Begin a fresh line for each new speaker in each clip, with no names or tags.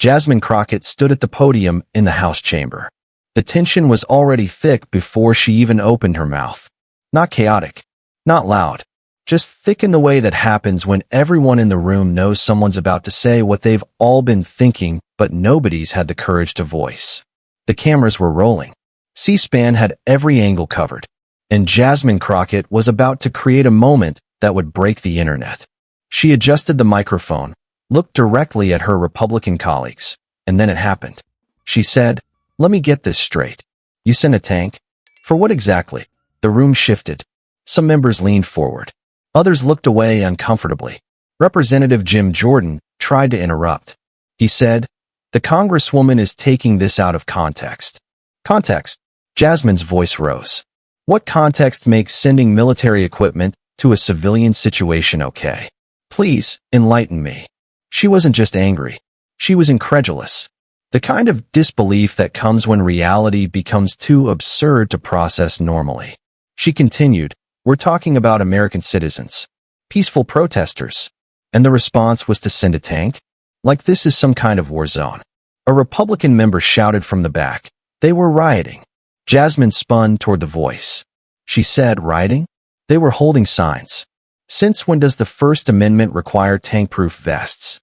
Jasmine Crockett stood at the podium in the House chamber. The tension was already thick before she even opened her mouth. Not chaotic, not loud, just thick in the way that happens when everyone in the room knows someone's about to say what they've all been thinking, but nobody's had the courage to voice. The cameras were rolling. C-SPAN had every angle covered, and Jasmine Crockett was about to create a moment that would break the internet. She adjusted the microphone, looked directly at her Republican colleagues, and then it happened. She said, "Let me get this straight. You sent a tank? For what exactly?" The room shifted. Some members leaned forward. Others looked away uncomfortably. Representative Jim Jordan tried to interrupt. He said, "The Congresswoman is taking this out of context." Context? Jasmine's voice rose. What context makes sending military equipment to a civilian situation okay? Please, enlighten me. She wasn't just angry. She was incredulous. The kind of disbelief that comes when reality becomes too absurd to process normally. She continued, "We're talking about American citizens, peaceful protesters, and the response was to send a tank? Like this is some kind of war zone." A Republican member shouted from the back. "They were rioting." Jasmine spun toward the voice. She said, "Rioting? They were holding signs. Since when does the First Amendment require tank-proof vests?"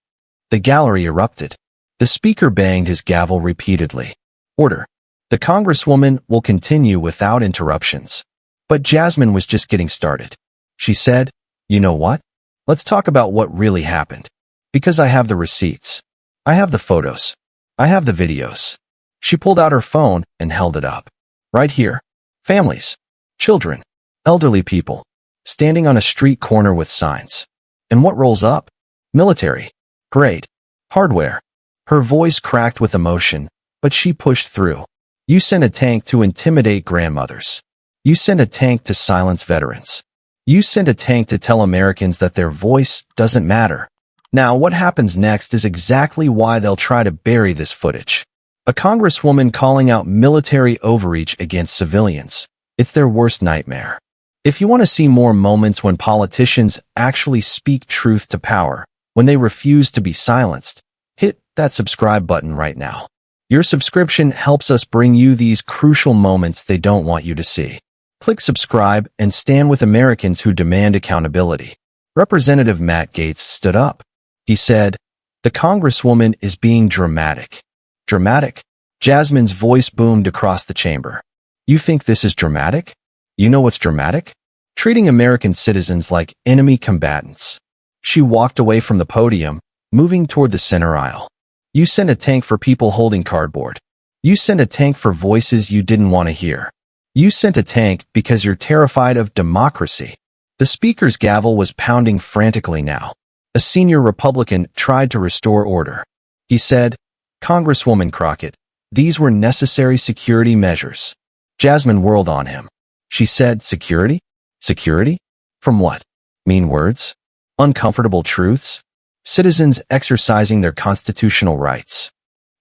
The gallery erupted. The speaker banged his gavel repeatedly. "Order. The Congresswoman will continue without interruptions." But Jasmine was just getting started. She said, "You know what? Let's talk about what really happened. Because I have the receipts. I have the photos. I have the videos." She pulled out her phone and held it up. Right here. Families. Children. Elderly people. Standing on a street corner with signs. And what rolls up? Military. Great. Hardware. Her voice cracked with emotion, but she pushed through. "You sent a tank to intimidate grandmothers. You sent a tank to silence veterans. You sent a tank to tell Americans that their voice doesn't matter." Now, what happens next is exactly why they'll try to bury this footage. A congresswoman calling out military overreach against civilians. It's their worst nightmare. If you want to see more moments when politicians actually speak truth to power, when they refuse to be silenced, hit that subscribe button right now. Your subscription helps us bring you these crucial moments they don't want you to see. Click subscribe and stand with Americans who demand accountability. Representative Matt Gaetz stood up. He said, "The Congresswoman is being dramatic." Dramatic? Jasmine's voice boomed across the chamber. "You think this is dramatic? You know what's dramatic? Treating American citizens like enemy combatants." She walked away from the podium, moving toward the center aisle. "You sent a tank for people holding cardboard. You sent a tank for voices you didn't want to hear. You sent a tank because you're terrified of democracy." The speaker's gavel was pounding frantically now. A senior Republican tried to restore order. He said, "Congresswoman Crockett, these were necessary security measures." Jasmine whirled on him. She said, "Security? Security? From what? Mean words? Uncomfortable truths? Citizens exercising their constitutional rights."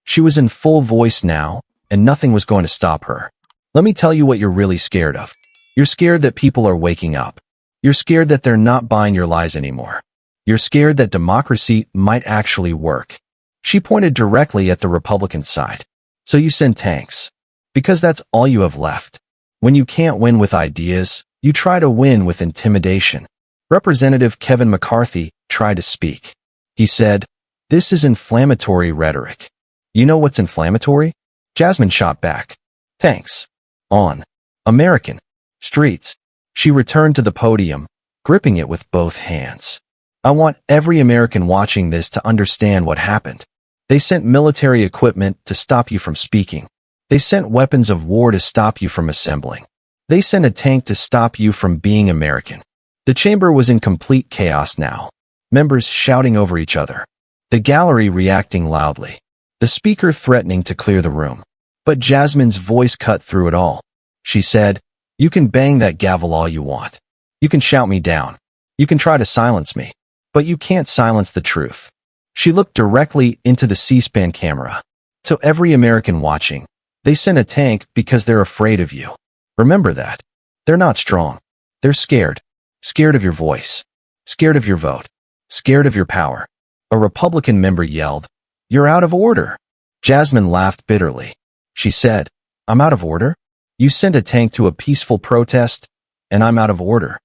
She was in full voice now, and nothing was going to stop her. "Let me tell you what you're really scared of. You're scared that people are waking up. You're scared that they're not buying your lies anymore. You're scared that democracy might actually work." She pointed directly at the Republican side. "So you send tanks. Because that's all you have left. When you can't win with ideas, you try to win with intimidation." Representative Kevin McCarthy tried to speak. He said, "This is inflammatory rhetoric." "You know what's inflammatory?" Jasmine shot back. "Tanks. On. American. Streets." She returned to the podium, gripping it with both hands. "I want every American watching this to understand what happened. They sent military equipment to stop you from speaking. They sent weapons of war to stop you from assembling. They sent a tank to stop you from being American." The chamber was in complete chaos now. Members shouting over each other. The gallery reacting loudly. The speaker threatening to clear the room. But Jasmine's voice cut through it all. She said, "You can bang that gavel all you want. You can shout me down. You can try to silence me. But you can't silence the truth." She looked directly into the C-SPAN camera. "To every American watching, they sent a tank because they're afraid of you. Remember that. They're not strong. They're scared. Scared of your voice. Scared of your vote. Scared of your power." A Republican member yelled, You're out of order. Jasmine laughed bitterly. She said, I'm out of order? You sent a tank to a peaceful protest, and I'm out of order.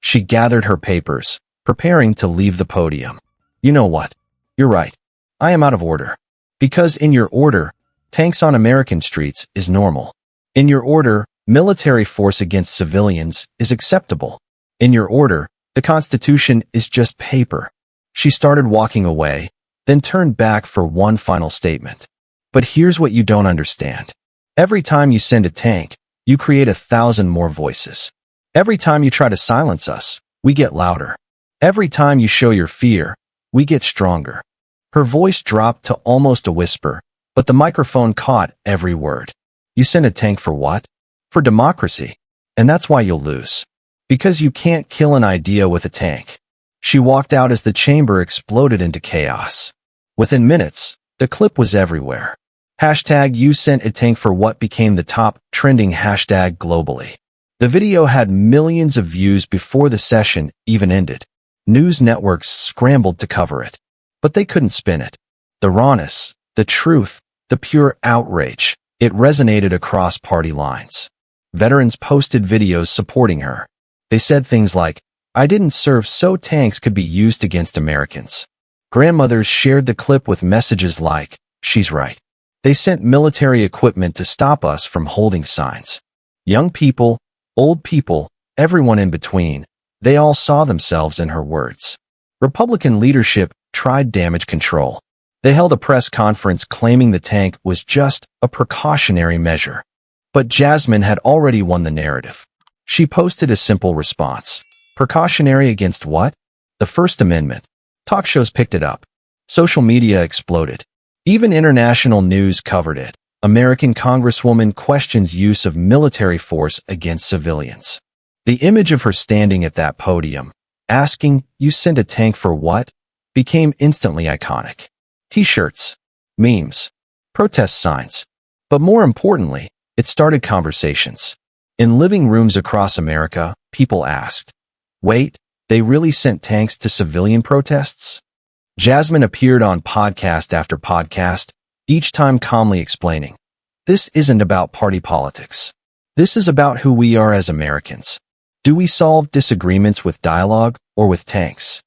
She gathered her papers, preparing to leave the podium. You know what? You're right. I am out of order. Because in your order, tanks on American streets is normal. In your order, military force against civilians is acceptable. In your order, the Constitution is just paper. She started walking away, then turned back for one final statement. But here's what you don't understand. Every time you send a tank, you create 1,000 more voices. Every time you try to silence us, we get louder. Every time you show your fear, we get stronger. Her voice dropped to almost a whisper, but the microphone caught every word. You send a tank for what? For democracy. And that's why you'll lose. Because you can't kill an idea with a tank. She walked out as the chamber exploded into chaos. Within minutes, the clip was everywhere. Hashtag you sent a tank for what became the top trending hashtag globally. The video had millions of views before the session even ended. News networks scrambled to cover it. But they couldn't spin it. The rawness, the truth, the pure outrage, it resonated across party lines. Veterans posted videos supporting her. They said things like, I didn't serve so tanks could be used against Americans. Grandmothers shared the clip with messages like, she's right. They sent military equipment to stop us from holding signs. Young people, old people, everyone in between, they all saw themselves in her words. Republican leadership tried damage control. They held a press conference claiming the tank was just a precautionary measure. But Jasmine had already won the narrative. She posted a simple response. Precautionary against what? The First Amendment. Talk shows picked it up. Social media exploded. Even international news covered it. American Congresswoman questions use of military force against civilians. The image of her standing at that podium, asking, you sent a tank for what? Became instantly iconic. T-shirts, memes, protest signs. But more importantly, it started conversations. In living rooms across America, people asked, wait, they really sent tanks to civilian protests? Jasmine appeared on podcast after podcast, each time calmly explaining, this isn't about party politics. This is about who we are as Americans. Do we solve disagreements with dialogue or with tanks?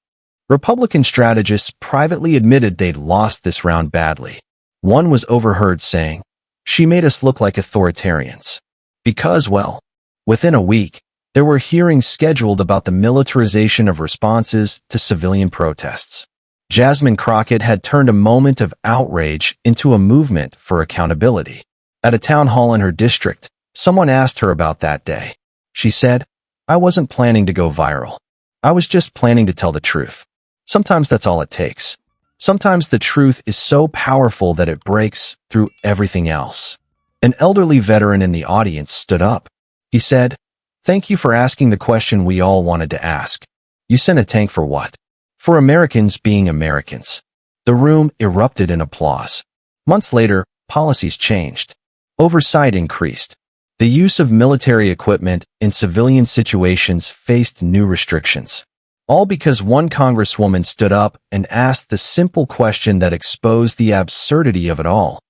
Republican strategists privately admitted they'd lost this round badly. One was overheard saying, she made us look like authoritarians. Because, well, within a week, there were hearings scheduled about the militarization of responses to civilian protests. Jasmine Crockett had turned a moment of outrage into a movement for accountability. At a town hall in her district, someone asked her about that day. She said, I wasn't planning to go viral. I was just planning to tell the truth. Sometimes that's all it takes. Sometimes the truth is so powerful that it breaks through everything else. An elderly veteran in the audience stood up. He said, thank you for asking the question we all wanted to ask. You sent a tank for what? For Americans being Americans. The room erupted in applause. Months later, policies changed. Oversight increased. The use of military equipment in civilian situations faced new restrictions. All because one congresswoman stood up and asked the simple question that exposed the absurdity of it all.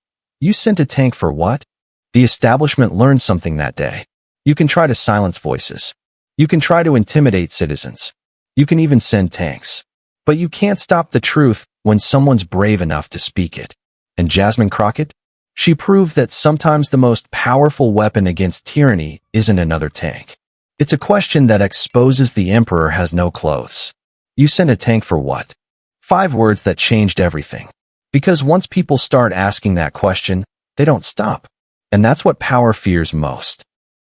You sent a tank for what? The establishment learned something that day. You can try to silence voices. You can try to intimidate citizens. You can even send tanks. But you can't stop the truth when someone's brave enough to speak it. And Jasmine Crockett? She proved that sometimes the most powerful weapon against tyranny isn't another tank. It's a question that exposes the emperor has no clothes. You sent a tank for what? 5 words that changed everything. Because once people start asking that question, they don't stop. And that's what power fears most.